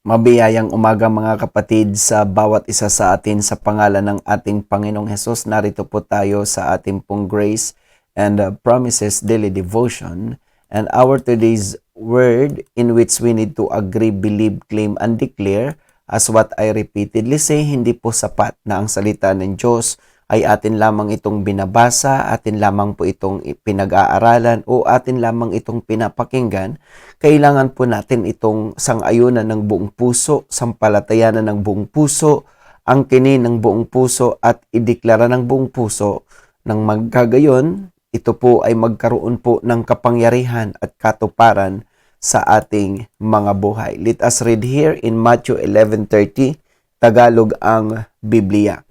Mabiyayang umaga mga kapatid sa bawat isa sa atin sa pangalan ng ating Panginoong Hesus. Narito po tayo sa ating pong Grace and Promises Daily Devotion. And our today's word in which we need to agree, believe, claim, and declare as what I repeatedly say, hindi po sapat na ang salita ng Diyos ay atin lamang itong binabasa, atin lamang po itong pinag-aaralan o atin lamang itong pinapakinggan. Kailangan po natin itong sang-ayunan ng buong puso, sampalatayanan ng buong puso, angkinin ng buong puso at ideklara ng buong puso. Nang magkagayon, ito po ay magkaroon po ng kapangyarihan at katuparan sa ating mga buhay. Let us read here in Matthew 11:30, Tagalog ang Biblia.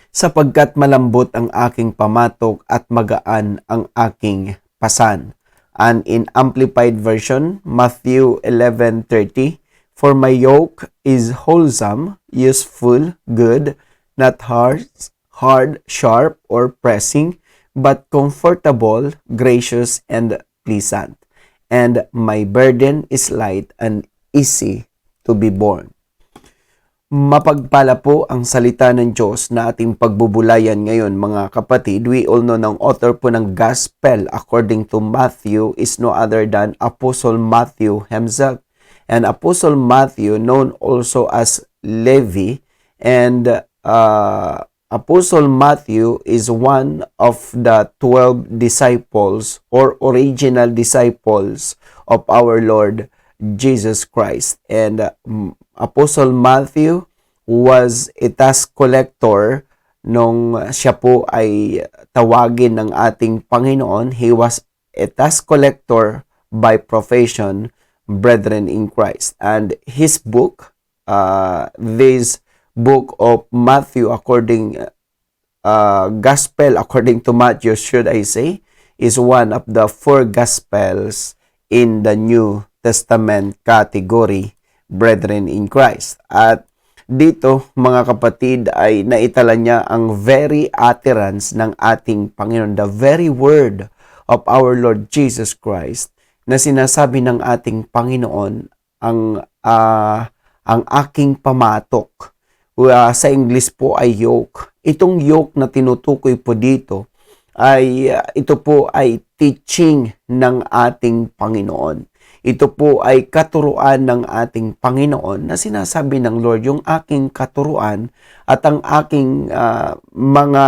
Sapagkat malambot ang aking pamatok at magaan ang aking pasan. And in Amplified Version, Matthew 11:30, For my yoke is wholesome, useful, good, not hard, sharp, or pressing, but comfortable, gracious, and pleasant. And my burden is light and easy to be borne. Mapagpala po ang salita ng Diyos na ating pagbubulayan ngayon mga kapatid. We all know ng author po ng Gospel according to Matthew is no other than Apostle Matthew himself. And Apostle Matthew, known also as Levi, and Apostle Matthew is one of the 12 disciples or original disciples of our Lord Jesus Christ. And Apostle Matthew was a tax collector nung siya po ay tawagin ng ating Panginoon. He was a tax collector by profession, brethren in Christ. And his book, this book of Matthew according Gospel according to Matthew, should I say, is one of the 4 Gospels in the New Testament category, brethren in Christ. At dito, mga kapatid, ay naitala niya ang very utterance ng ating Panginoon, the very word of our Lord Jesus Christ, na sinasabi ng ating Panginoon, ang aking pamatok. Sa English po ay yoke. Itong yoke na tinutukoy po dito, ito po ay teaching ng ating Panginoon. Ito po ay katuruan ng ating Panginoon na sinasabi ng Lord, yung aking katuruan at ang aking mga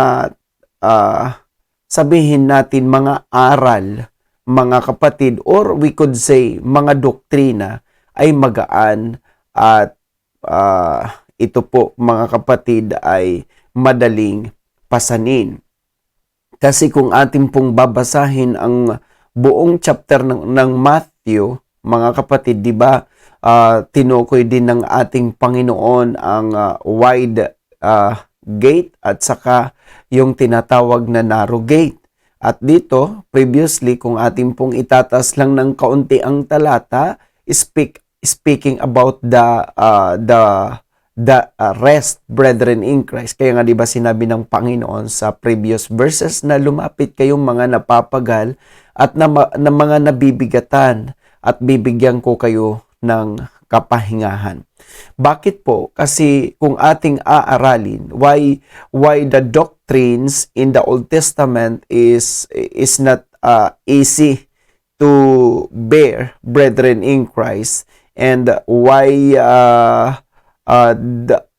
sabihin natin mga aral, mga kapatid, or we could say mga doktrina ay magaan at ito po mga kapatid ay madaling pasanin. Kasi kung atin pong babasahin ang buong chapter ng Matthew, mga kapatid, di ba, tinukoy din ng ating Panginoon ang wide gate at saka yung tinatawag na narrow gate. At dito, previously, kung atin pong itatas lang ng kaunti ang talata, speaking about the rest, brethren in Christ. Kaya nga 'di ba sinabi ng Panginoon sa previous verses na lumapit kayong mga napapagal at na mga nabibigatan at bibigyan ko kayo ng kapahingahan. Bakit po? Kasi kung ating aaralin, why the doctrines in the Old Testament is not easy to bear, brethren in Christ, and why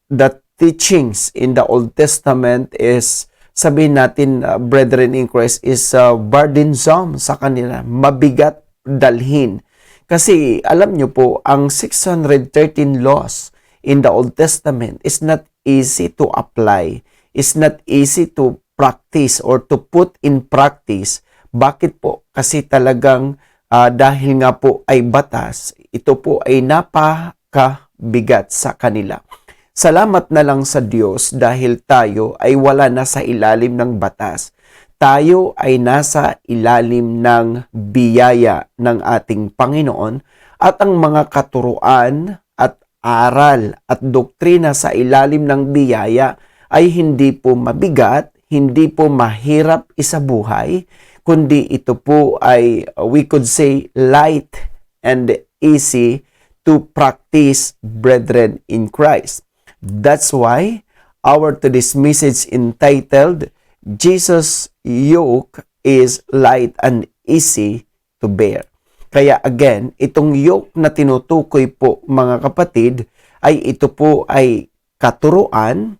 the teachings in the Old Testament is, sabihin natin, brethren in Christ, is burdensome sa kanila, mabigat dalhin. Kasi alam nyo po, ang 613 laws in the Old Testament is not easy to apply, is not easy to practice or to put in practice. Bakit po? Kasi talagang dahil nga po ay batas, ito po ay napakabigat sa kanila. Salamat na lang sa Diyos dahil tayo ay wala na sa ilalim ng batas. Tayo ay nasa ilalim ng biyaya ng ating Panginoon at ang mga katuruan at aral at doktrina sa ilalim ng biyaya ay hindi po mabigat, hindi po mahirap isabuhay, kundi ito po ay, we could say, light and easy to practice, brethren in Christ. That's why our today's message entitled, Jesus' yoke is light and easy to bear. Kaya again, itong yoke na tinutukoy po mga kapatid, ay ito po ay katuruan,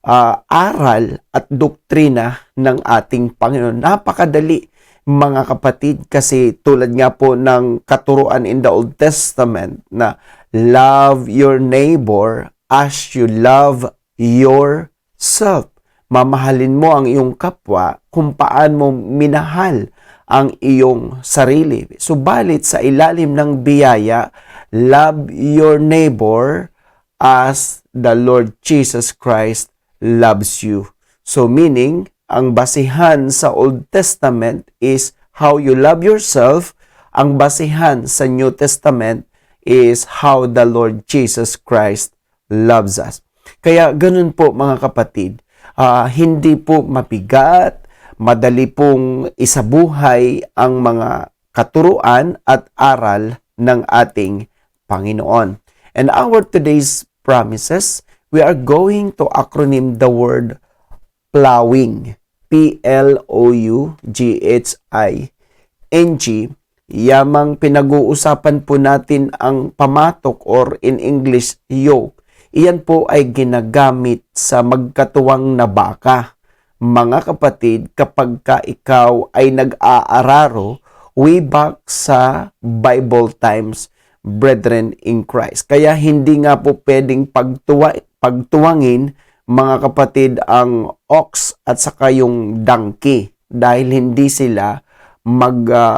aral at doktrina ng ating Panginoon. Napakadali mga kapatid kasi tulad nga po ng katuruan in the Old Testament na love your neighbor as you love yourself. Mamahalin mo ang iyong kapwa kung paano mo minahal ang iyong sarili. Subalit sa ilalim ng biyaya, love your neighbor as the Lord Jesus Christ loves you. So meaning, ang basihan sa Old Testament is how you love yourself. Ang basihan sa New Testament is how the Lord Jesus Christ loves us. Kaya ganun po mga kapatid, hindi po mabigat, madali pong isabuhay ang mga katuruan at aral ng ating Panginoon. And our today's promises, we are going to acronym the word plowing. P-L-O-U-G-H-I-N-G. Yamang pinag-uusapan po natin ang pamatok or in English, yoke. Iyan po ay ginagamit sa magkatuwang na baka. Mga kapatid, kapag ka ikaw ay nag-aararo, way back sa Bible times, brethren in Christ. Kaya hindi nga po pwedeng pagtuwangin mga kapatid ang ox at saka yung donkey dahil hindi sila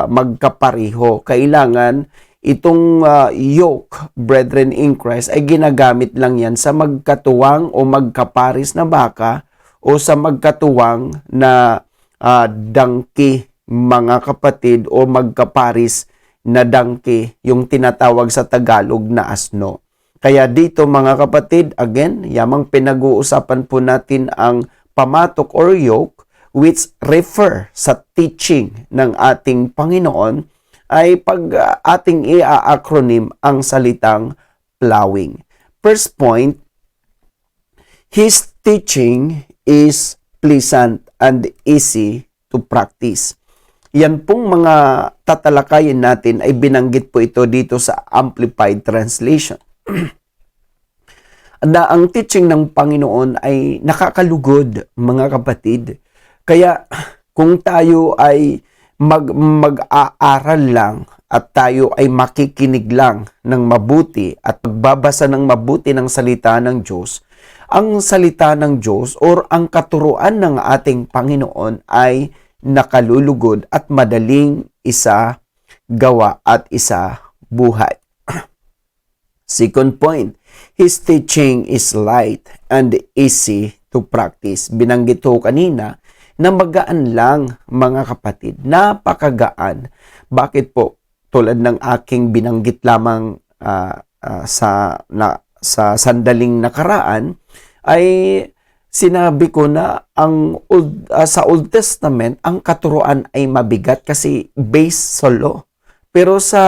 magkapariho. Kailangan itong yoke, brethren in Christ, ay ginagamit lang yan sa magkatuwang o magkaparis na baka o sa magkatuwang na donkey, mga kapatid, o magkaparis na donkey, yung tinatawag sa Tagalog na asno. Kaya dito mga kapatid, again, yamang pinag-uusapan po natin ang pamatok or yoke which refer sa teaching ng ating Panginoon ay pag ating i-acronym ang salitang plowing. First point, His teaching is pleasant and easy to practice. Yan pong mga tatalakayin natin ay binanggit po ito dito sa Amplified Translation. Na ang teaching ng Panginoon ay nakakalugod, mga kapatid. Kaya kung tayo ay mag-aaral lang at tayo ay makikinig lang ng mabuti at magbabasa ng mabuti ng salita ng Diyos, ang salita ng Diyos or ang katuruan ng ating Panginoon ay nakalulugod at madaling isa gawa at isa buhay. Second point, His teaching is light and easy to practice. Binanggit ko kanina na magaan lang mga kapatid. Napakagaan. Bakit po? Tulad ng aking binanggit lamang sa sandaling nakaraan, ay sinabi ko na sa Old Testament, ang katuruan ay mabigat kasi based sa law. Pero sa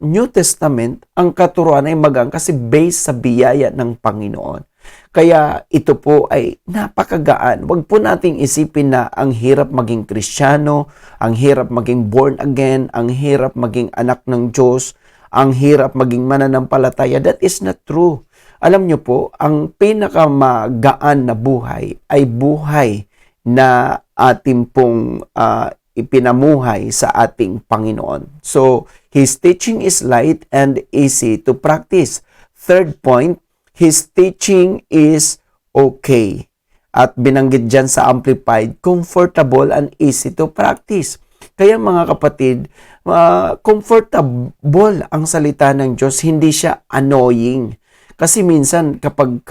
New Testament, ang katuruan ay magaan kasi based sa biyaya ng Panginoon. Kaya ito po ay napakagaan. Huwag po nating isipin na ang hirap maging Kristiyano, ang hirap maging born again, ang hirap maging anak ng Diyos, ang hirap maging mananampalataya. That is not true. Alam nyo po, ang pinakamagaan na buhay ay buhay na ating pong ipinamuhay sa ating Panginoon. So, His teaching is light and easy to practice. Third point, His teaching is okay. At binanggit dyan sa Amplified, comfortable and easy to practice. Kaya mga kapatid, comfortable ang salita ng Diyos, hindi siya annoying. Kasi minsan kapag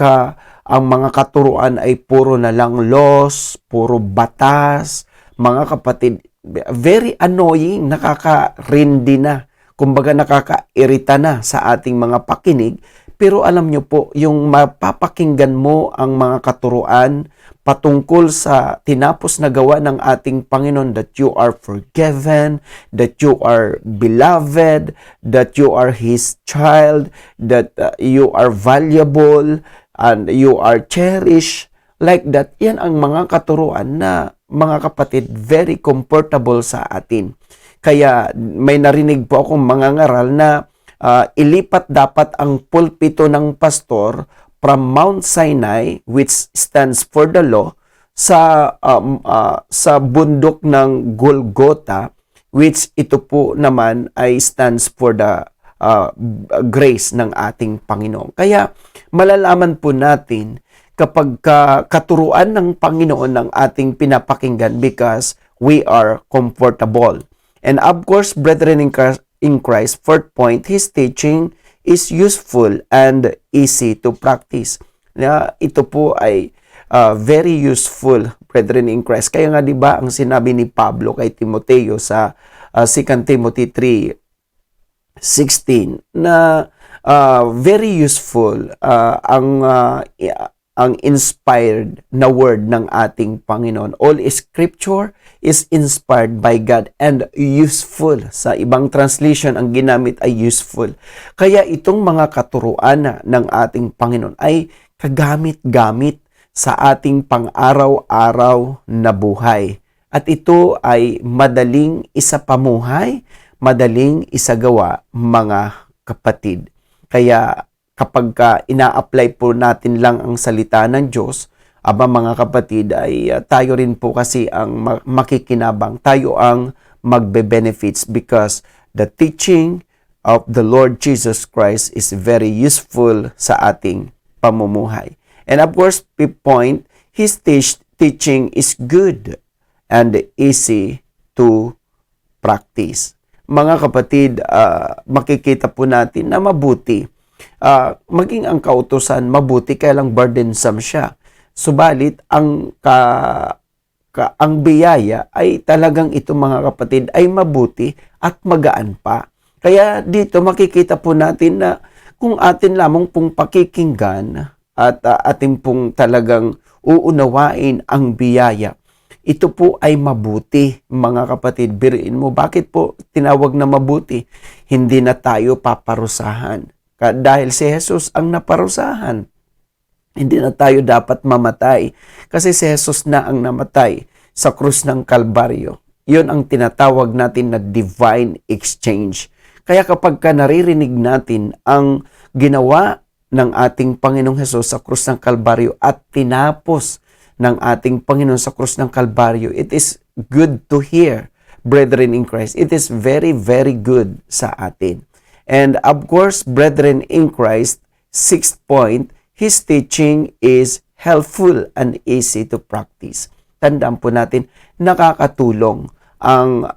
ang mga katuruan ay puro na lang laws, puro batas, mga kapatid, very annoying, nakakarindi na. Kumbaga nakakairita na sa ating mga pakinig. Pero alam nyo po, yung mapapakinggan mo ang mga katuruan, patungkol sa tinapos na gawa ng ating Panginoon, that you are forgiven, that you are beloved, that you are His child, that you are valuable, and you are cherished, like that. Yan ang mga katuruan na, mga kapatid, very comfortable sa atin. Kaya may narinig po akong mga ngaral na ilipat dapat ang pulpito ng pastor from Mount Sinai, which stands for the law, sa bundok ng Golgotha, which ito po naman ay stands for the grace ng ating Panginoon. Kaya malalaman po natin kapag katuruan ng Panginoon ng ating pinapakinggan because we are comfortable. And of course, brethren in Christ, fourth point, His teaching is useful and easy to practice. Ito po ay very useful, brethren in Christ. Kaya nga 'di ba ang sinabi ni Pablo kay Timoteo sa 2 Timothy 3:16 na very useful ang inspired na word ng ating Panginoon. All scripture is inspired by God and useful. Sa ibang translation, ang ginamit ay useful. Kaya itong mga katuruan ng ating Panginoon ay kagamit-gamit sa ating pang-araw-araw na buhay. At ito ay madaling isapamuhay, madaling isagawa, mga kapatid. Kaya kapag ina-apply po natin lang ang salita ng Diyos, mga kapatid, ay tayo rin po kasi ang makikinabang. Tayo ang magbe-benefits because the teaching of the Lord Jesus Christ is very useful sa ating pamumuhay. And of course, fifth point, His teaching is good and easy to practice. Mga kapatid, makikita po natin na mabuti. Maging ang kautusan, mabuti, kaya lang burdensome siya. Subalit, ang biyaya ay talagang ito, mga kapatid, ay mabuti at magaan pa. Kaya dito makikita po natin na kung atin lamang pong pakikinggan at atin pong talagang uunawain ang biyaya, ito po ay mabuti, mga kapatid. Biriin mo, bakit po tinawag na mabuti? Hindi na tayo paparusahan. Dahil si Jesus ang naparusahan. Hindi na tayo dapat mamatay. Kasi si Jesus na ang namatay sa krus ng Kalbaryo. Yun ang tinatawag natin na divine exchange. Kaya kapag naririnig natin ang ginawa ng ating Panginoong Jesus sa krus ng Kalbaryo at tinapos ng ating Panginoon sa krus ng Kalbaryo, it is good to hear, brethren in Christ. It is very, very good sa atin. And of course, brethren in Christ, sixth point, His teaching is helpful and easy to practice. Tandaan po natin, nakakatulong ang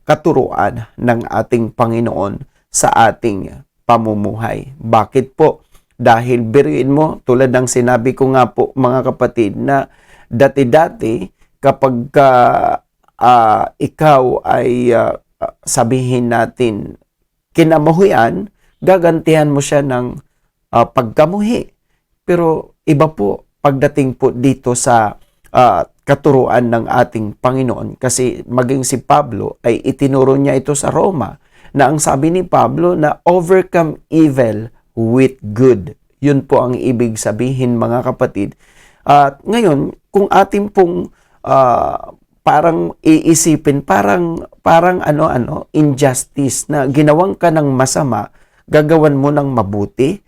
katuruan ng ating Panginoon sa ating pamumuhay. Bakit po? Dahil biriin mo, tulad ng sinabi ko nga po, mga kapatid, na dati-dati kapag ikaw ay sabihin natin kinamuhian, gagantihan mo siya ng pagkamuhi. Pero iba po pagdating po dito sa katuruan ng ating Panginoon. Kasi maging si Pablo ay itinuro niya ito sa Roma, na ang sabi ni Pablo na overcome evil with good. Yun po ang ibig sabihin, mga kapatid. At ngayon, kung ating pong parang iisipin, parang injustice na ginawang ka ng masama, gagawan mo ng mabuti.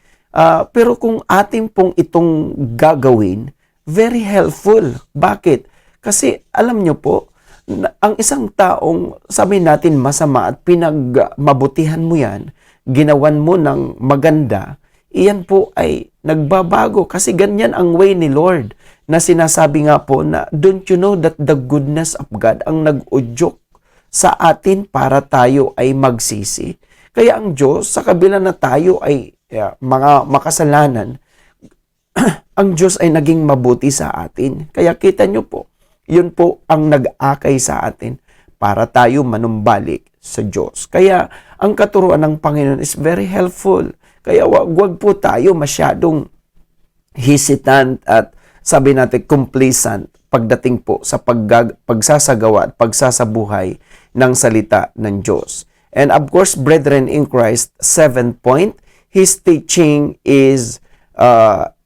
Pero kung ating pong itong gagawin, very helpful. Bakit? Kasi alam nyo po, ang isang taong sabi natin masama at pinagmabutihan mo yan, ginawan mo ng maganda, iyan po ay nagbabago. Kasi ganyan ang way ni Lord, na sinasabi nga po na, don't you know that the goodness of God ang nag-udyok sa atin para tayo ay magsisi? Kaya ang Diyos, sa kabila na tayo ay mga makasalanan, ang Diyos ay naging mabuti sa atin. Kaya kita nyo po, yun po ang nag-akay sa atin para tayo manumbalik sa Diyos. Kaya ang katuruan ng Panginoon is very helpful. Kaya wag po tayo masyadong hesitant at sabi natin, complacent pagdating po sa pagsasagawa at pagsasabuhay ng salita ng Diyos. And of course, brethren in Christ, 7th point, his teaching is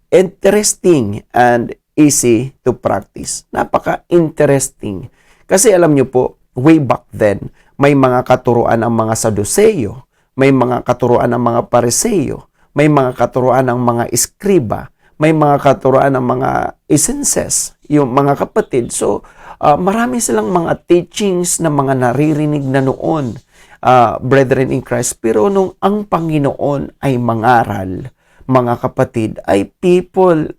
interesting and easy to practice. Napaka-interesting. Kasi alam nyo po, way back then, may mga katuruan ang mga Saduseyo, may mga katuruan ang mga Pariseyo, may mga katuruan ang mga Iskriba, may mga katuruan ng mga essences, yung mga kapatid. So, marami silang mga teachings na mga naririnig na noon, brethren in Christ. Pero nung ang Panginoon ay mangaral, mga kapatid, ay people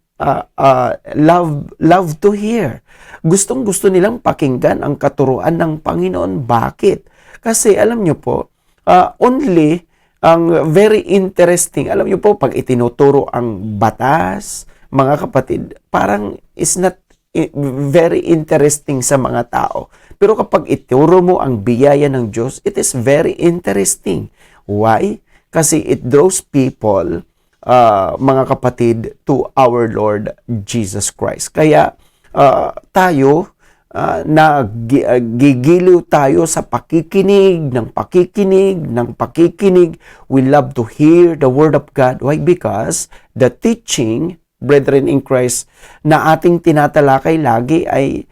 love to hear. Gustong-gusto nilang pakinggan ang katuruan ng Panginoon. Bakit? Kasi alam nyo po, only ang very interesting, alam niyo po, pag itinuturo ang batas, mga kapatid, parang is not very interesting sa mga tao. Pero kapag ituro mo ang biyaya ng Diyos, it is very interesting. Why? Kasi it draws people, mga kapatid, to our Lord Jesus Christ. Kaya tayo, gigiliw tayo sa pakikinig. We love to hear the Word of God. Why? Because the teaching, brethren in Christ, na ating tinatalakay lagi ay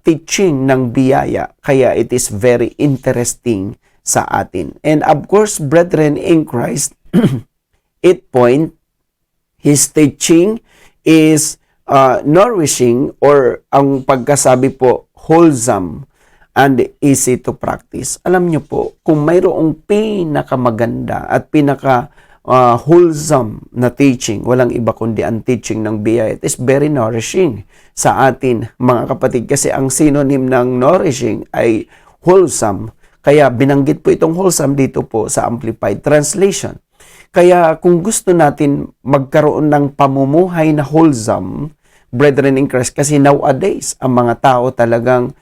teaching ng biyaya. Kaya it is very interesting sa atin. And of course, brethren in Christ, 8th point, his teaching is nourishing, or ang pagkasabi po, wholesome and easy to practice. Alam nyo po, kung mayroong pinakamaganda at wholesome na teaching, walang iba kundi ang teaching ng biyaya. It is very nourishing sa atin, mga kapatid, kasi ang synonym ng nourishing ay wholesome. Kaya binanggit po itong wholesome dito po sa Amplified Translation. Kaya kung gusto natin magkaroon ng pamumuhay na wholesome, brethren in Christ, kasi nowadays, ang mga tao talagang,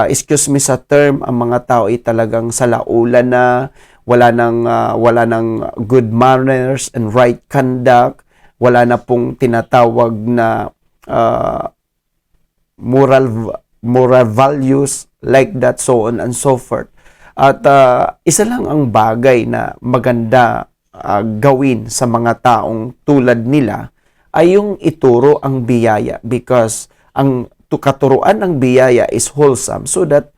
excuse me sa term, ang mga tao ay talagang salaulan na, wala nang good manners and right conduct, wala na pong tinatawag na moral values, like that, so on and so forth. At isa lang ang bagay na maganda gawin sa mga taong tulad nila ay yung ituro ang biyaya, because ang katuruan ng biyaya is wholesome, so that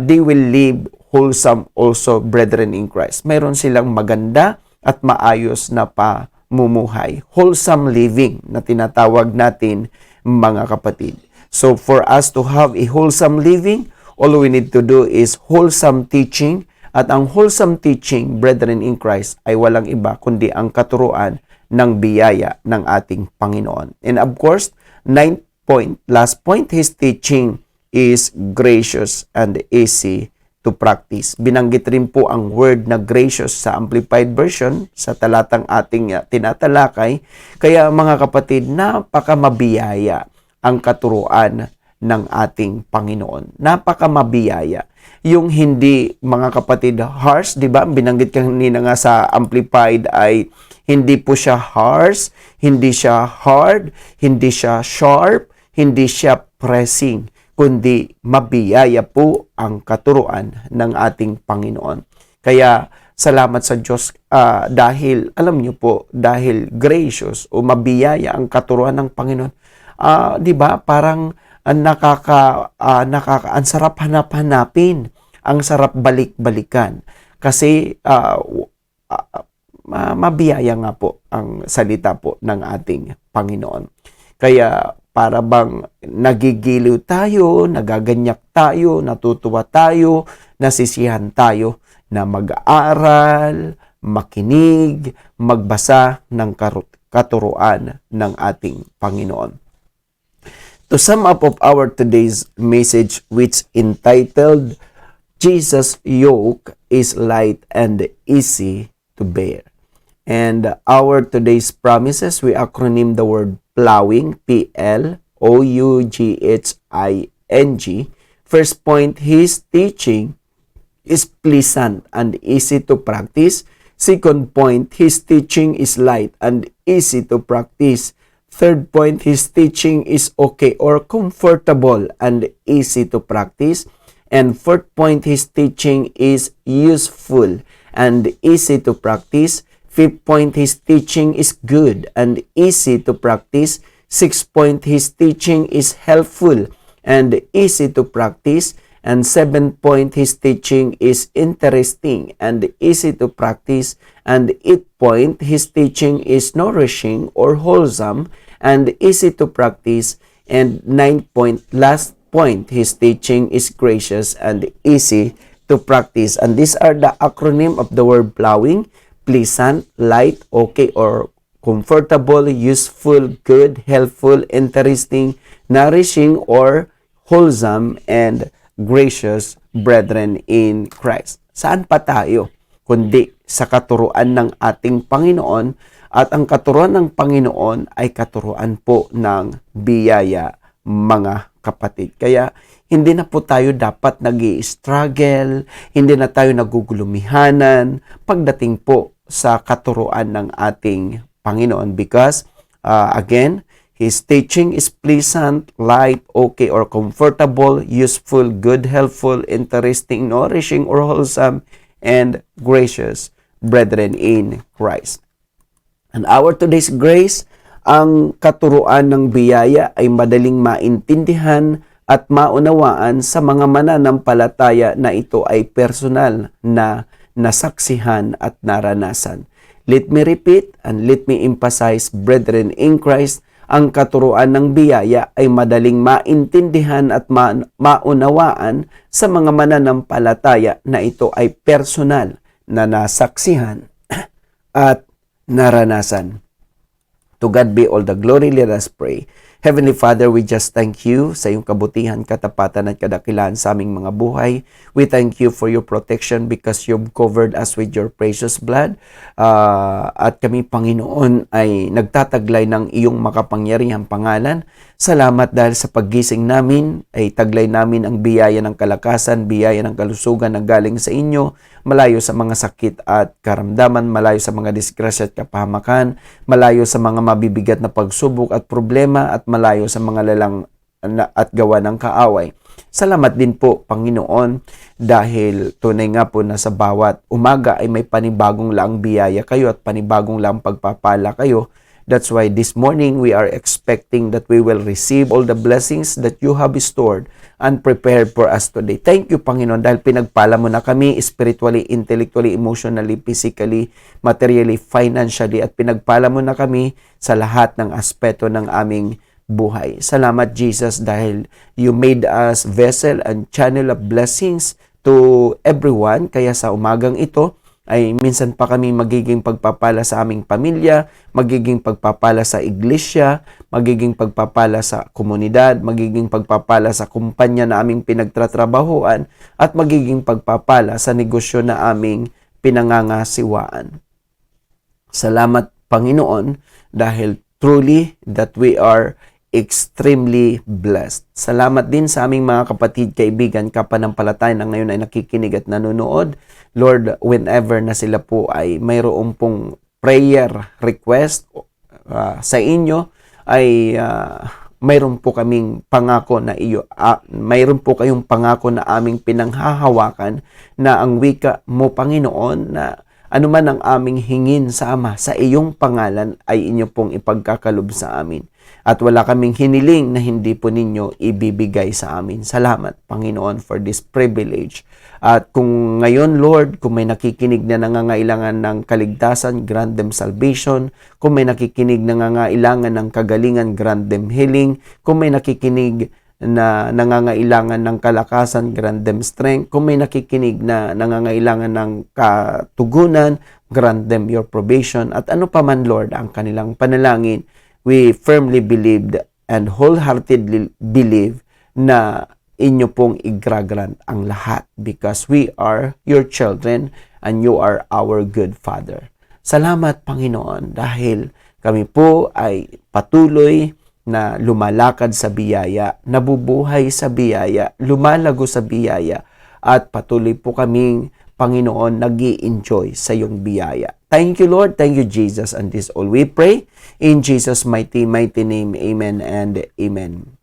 they will live wholesome also, brethren in Christ. Mayroon silang maganda at maayos na pamumuhay. Wholesome living na tinatawag natin, mga kapatid. So for us to have a wholesome living, all we need to do is wholesome teaching. At ang wholesome teaching, brethren in Christ, ay walang iba kundi ang katuruan ng biyaya ng ating Panginoon. And of course, 9th point, last point, his teaching is gracious and easy to practice. Binanggit rin po ang word na gracious sa Amplified Version sa talatang ating tinatalakay. Kaya mga kapatid, napakamabiyaya ang katuruan ng ating Panginoon. Napakamabiyaya. Yung hindi, mga kapatid, harsh, di ba? Binanggit kanina nga sa Amplified ay hindi po siya harsh, hindi siya hard, hindi siya sharp, hindi siya pressing, kundi mabiyaya po ang katuruan ng ating Panginoon. Kaya salamat sa Diyos dahil, alam niyo po, dahil gracious o mabiyaya ang katuruan ng Panginoon. Di ba? Parang ang sarap hanap-hanapin, ang sarap balik-balikan. Kasi mabiyaya nga po ang salita po ng ating Panginoon. Kaya para bang nagigiliw tayo, nagaganyak tayo, natutuwa tayo, nasisiyahan tayo na mag-aaral, makinig, magbasa ng katuruan ng ating Panginoon. To sum up of our today's message, which entitled, Jesus' yoke is light and easy to bear. And our today's promises, we acronym the word plowing, P-L-O-U-G-H-I-N-G. First point, his teaching is pleasant and easy to practice. Second point, his teaching is light and easy to practice. Third point, His teaching is okay or comfortable and easy to practice. And fourth point, His teaching is useful and easy to practice. Fifth point, His teaching is good and easy to practice. Sixth point, His teaching is helpful and easy to practice. And seventh point, His teaching is interesting and easy to practice. And eighth point, His teaching is nourishing or wholesome and easy to practice. And ninth point, last point, His teaching is gracious and easy to practice. And these are the acronym of the word plowing: pleasant, light, okay or comfortable, useful, good, helpful, interesting, nourishing or wholesome, and gracious, brethren in Christ. Saan pa tayo kundi sa katuruan ng ating Panginoon, at ang katuruan ng Panginoon ay katuruan po ng biyaya, mga kapatid. Kaya hindi na po tayo dapat nag-i-struggle, hindi na tayo nagugulumihanan pagdating po sa katuruan ng ating Panginoon, because again, His teaching is pleasant, light, okay or comfortable, useful, good, helpful, interesting, nourishing or wholesome, and gracious, brethren in Christ. And our today's grace, ang katuruan ng biyaya ay madaling maintindihan at maunawaan sa mga mananampalataya na ito ay personal na nasaksihan at naranasan. Let me repeat and let me emphasize, brethren in Christ, ang katuruan ng biyaya ay madaling maintindihan at maunawaan sa mga mananampalataya na ito ay personal na nasaksihan at naranasan. To God be all the glory. Let us pray. Heavenly Father, we just thank you sa iyong kabutihan, katapatan at kadakilaan sa aming mga buhay. We thank you for your protection because you've covered us with your precious blood. At kami, Panginoon, ay nagtataglay ng iyong makapangyarihang pangalan. Salamat dahil sa paggising namin ay taglay namin ang biyaya ng kalakasan, biyaya ng kalusugan na galing sa inyo, malayo sa mga sakit at karamdaman, malayo sa mga disgrasya at kapahamakan, malayo sa mga mabibigat na pagsubok at problema, at malayo sa mga lalang at gawa ng kaaway. Salamat din po, Panginoon, dahil tunay nga po na sa bawat umaga ay may panibagong lang biyaya kayo at panibagong lang pagpapala kayo. That's why this morning we are expecting that we will receive all the blessings that you have stored and prepared for us today. Thank you, Panginoon, dahil pinagpala mo na kami spiritually, intellectually, emotionally, physically, materially, financially, at pinagpala mo na kami sa lahat ng aspeto ng aming buhay. Salamat, Jesus, dahil you made us vessel and channel of blessings to everyone. Kaya sa umagang ito, ay minsan pa kami magiging pagpapala sa aming pamilya, magiging pagpapala sa iglesia, magiging pagpapala sa komunidad, magiging pagpapala sa kumpanya na aming pinagtatrabahuan, at magiging pagpapala sa negosyo na aming pinangangasiwaan. Salamat, Panginoon, dahil truly that we are extremely blessed. Salamat din sa aming mga kapatid, kaibigan, kapanampalataya na ngayon ay nakikinig at nanonood. Lord, whenever na sila po ay mayroong pong prayer request sa inyo, ay mayroon po kaming pangako na mayroon po kayong pangako na aming pinanghahawakan na ang wika mo, Panginoon, na anuman ang aming hingin sa Ama, sa iyong pangalan ay inyo pong ipagkakalob sa amin. At wala kaming hiniling na hindi po ninyo ibibigay sa amin. Salamat, Panginoon, for this privilege. At kung ngayon, Lord, kung may nakikinig na nangangailangan ng kaligtasan, grant them salvation. Kung may nakikinig na nangangailangan ng kagalingan, grant them healing. Kung may nakikinig na nangangailangan ng kalakasan, grant them strength. Kung may nakikinig na nangangailangan ng katugunan, grant them your probation. At ano pa man, Lord, ang kanilang panalangin, we firmly believed and wholeheartedly believe na inyo pong igragrant ang lahat because we are your children and you are our good Father. Salamat, Panginoon, dahil kami po ay patuloy na lumalakad sa biyaya, nabubuhay sa biyaya, lumalago sa biyaya, at patuloy po kaming, Panginoon, nag-i-enjoy sa iyong biyaya. Thank you, Lord. Thank you, Jesus. And this all we pray In Jesus' mighty name, amen and amen.